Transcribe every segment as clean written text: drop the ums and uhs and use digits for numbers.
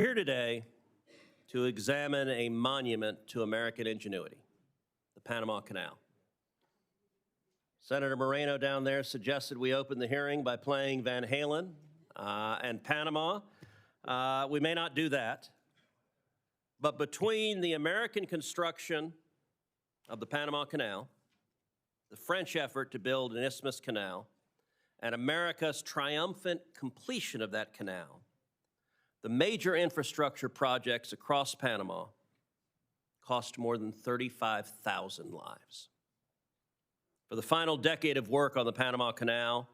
We're here today to examine a monument to American ingenuity, the Panama Canal. Senator Moreno down there suggested we open the hearing by playing Van Halen and Panama. We may not do that, but between the American construction of the Panama Canal, the French effort to build an isthmus canal, and America's triumphant completion of that canal, the major infrastructure projects across Panama cost more than 35,000 lives. For the final decade of work on the Panama Canal,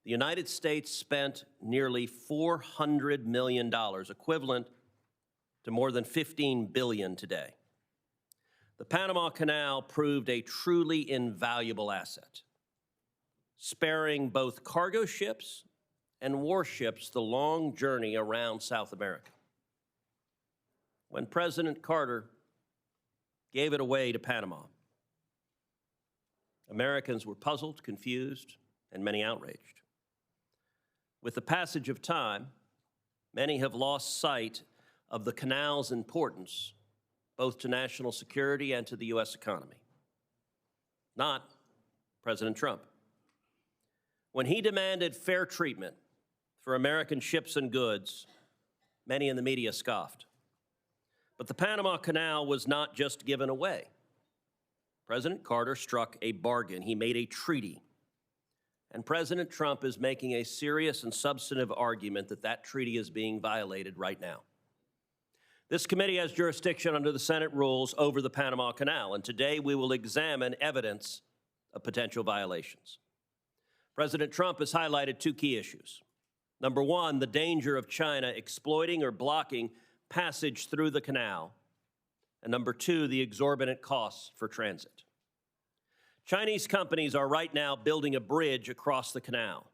the United States spent nearly $400 million, equivalent to more than $15 billion today. The Panama Canal proved a truly invaluable asset, sparing both cargo ships and warships the long journey around South America. When President Carter gave it away to Panama, Americans were puzzled, confused, and many outraged. With the passage of time, many have lost sight of the canal's importance, both to national security and to the U.S. economy. Not President Trump. When he demanded fair treatment for American ships and goods, many in the media scoffed. But the Panama Canal was not just given away. President Carter struck a bargain. He made a treaty. And President Trump is making a serious and substantive argument that that treaty is being violated right now. This committee has jurisdiction under the Senate rules over the Panama Canal, and today we will examine evidence of potential violations. President Trump has highlighted two key issues. Number one, the danger of China exploiting or blocking passage through the canal. And number two, the exorbitant costs for transit. Chinese companies are right now building a bridge across the canal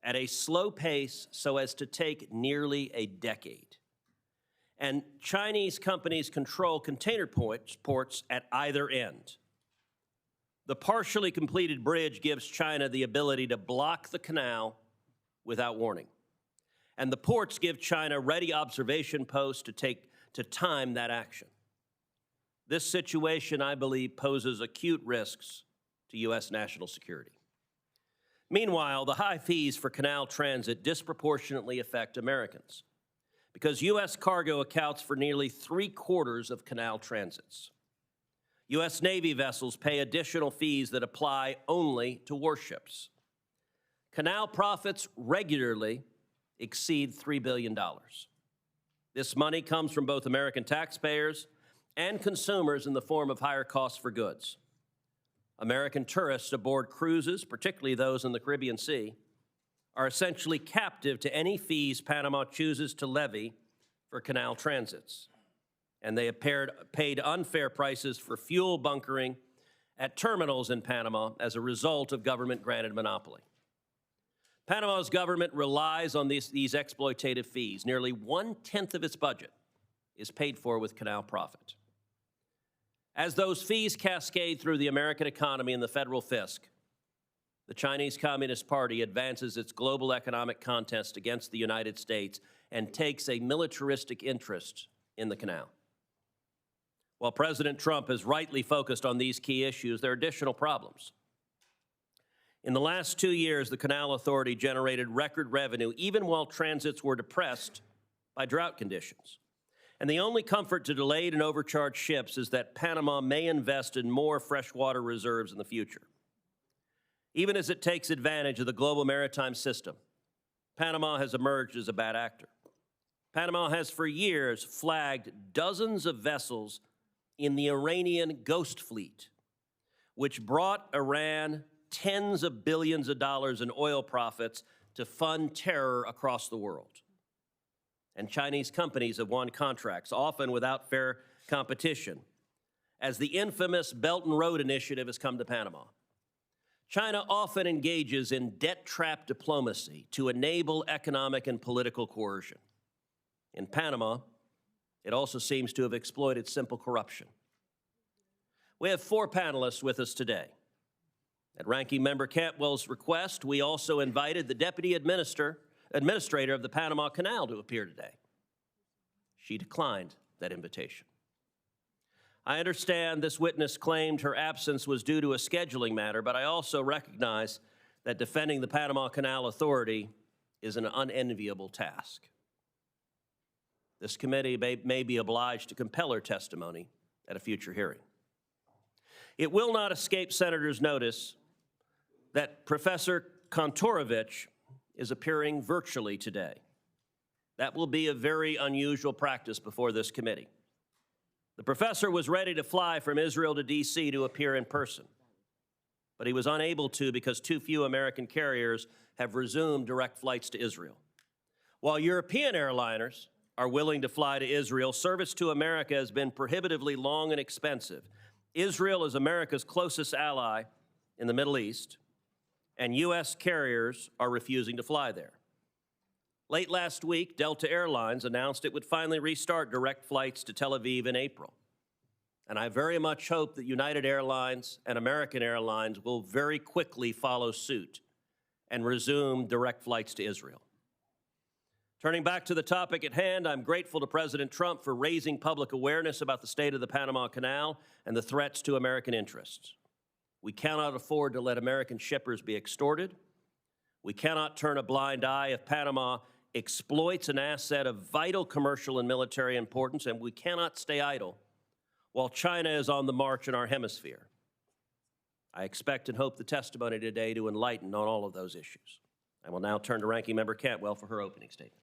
at a slow pace so as to take nearly a decade. And Chinese companies control container ports at either end. The partially completed bridge gives China the ability to block the canal without warning. And the ports give China ready observation posts to time that action. This situation, I believe, poses acute risks to U.S. national security. Meanwhile, the high fees for canal transit disproportionately affect Americans because U.S. cargo accounts for nearly 3/4 of canal transits. U.S. Navy vessels pay additional fees that apply only to warships. Canal profits regularly exceed $3 billion. This money comes from both American taxpayers and consumers in the form of higher costs for goods. American tourists aboard cruises, particularly those in the Caribbean Sea, are essentially captive to any fees Panama chooses to levy for canal transits. And they have paid unfair prices for fuel bunkering at terminals in Panama as a result of government-granted monopoly. Panama's government relies on these exploitative fees. Nearly 1/10 of its budget is paid for with canal profit. As those fees cascade through the American economy and the federal fisc, the Chinese Communist Party advances its global economic contest against the United States and takes a militaristic interest in the canal. While President Trump has rightly focused on these key issues, there are additional problems. In the last 2 years, the Canal Authority generated record revenue, even while transits were depressed by drought conditions. And the only comfort to delayed and overcharged ships is that Panama may invest in more freshwater reserves in the future. Even as it takes advantage of the global maritime system, Panama has emerged as a bad actor. Panama has for years flagged dozens of vessels in the Iranian Ghost Fleet, which brought Iran tens of billions of dollars in oil profits to fund terror across the world. And Chinese companies have won contracts, often without fair competition, as the infamous Belt and Road Initiative has come to Panama. China often engages in debt trap diplomacy to enable economic and political coercion. In Panama, it also seems to have exploited simple corruption. We have 4 panelists with us today. At Ranking Member Cantwell's request, we also invited the Deputy Administrator of the Panama Canal to appear today. she declined that invitation. I understand this witness claimed her absence was due to a scheduling matter, but I also recognize that defending the Panama Canal Authority is an unenviable task. This committee may be obliged to compel her testimony at a future hearing. It will not escape senators' notice that Professor Kontorovich is appearing virtually today. That will be a very unusual practice before this committee. The professor was ready to fly from Israel to D.C. to appear in person, but he was unable to because too few American carriers have resumed direct flights to Israel. While European airliners are willing to fly to Israel, service to America has been prohibitively long and expensive. Israel is America's closest ally in the Middle East, and U.S. carriers are refusing to fly there. Late last week, Delta Airlines announced it would finally restart direct flights to Tel Aviv in April. And I very much hope that United Airlines and American Airlines will very quickly follow suit and resume direct flights to Israel. Turning back to the topic at hand, I'm grateful to President Trump for raising public awareness about the state of the Panama Canal and the threats to American interests. We cannot afford to let American shippers be extorted. We cannot turn a blind eye if Panama exploits an asset of vital commercial and military importance, and we cannot stay idle while China is on the march in our hemisphere. I expect and hope the testimony today to enlighten on all of those issues. I will now turn to Ranking Member Cantwell for her opening statement.